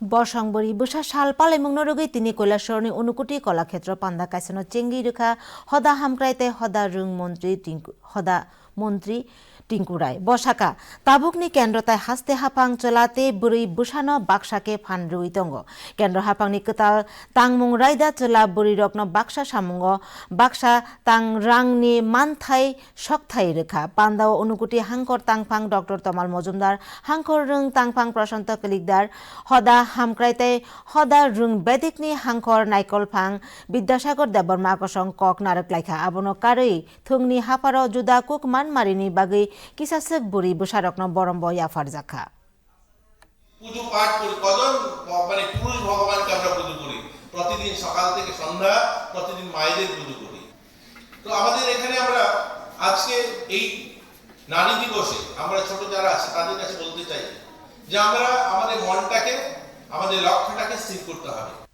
বর্ষাংবরী বুসা সাল পালাইমুং নরগৈ তিনি কৈলাসরনি অনুকুটি কলাক্ষেত্র পান্দা কাইসানো চেঙ্গি রেখা হদা হামক্রাইতে হদা রুং মন্ত্রী টিঙ্কু রায় বসাকা তাবুকনি কেন্দ্রতায় হাস্তে হাফাং চলাতে বুড়ি বুসানো বাক্সাকে ফান রুই দঙ্গ কেন্দ্র হাফাংনি কতাল তাংমুং রায়দা চলা বুড়ি রত্ন বাক্সা সামুঙ্গ বাক্সা তাং রাংনি মানথাই সকথাই রেখা পান্দাও অনুকুটি হাংকর তাংফাং ডক্টর তমাল মজুমদার হাংকর রুং তাংফাং প্রশান্ত কলিকদার হদা হামক্রাইতে হদা রুং বেদিকনি হাংকর নাইকলফাং বিদ্যাসাগর দেববর্মা আকসং কক নারক লাইখা আবনো কারই থুংনি হাফার जुदा कुक मान मारिनी बागै किसासक बुरी बुसारकन बरम्ब याफार जाखा পুজো পাঠ করি কজন মানে পুরুষ ভগবানকে আমরা পুজো করি প্রতিদিন সকাল থেকে সন্ধ্যা প্রতিদিন মায়েদের পুজো করি তো আমাদের এখানে আমরা আজকে এই নারী দিবসে আমরা ছোট যারা আছে তাদের কাছে বলতে চাই যে আমরা আমাদের মনটাকে আমাদের লক্ষ্যটাকে স্থির করতে হবে।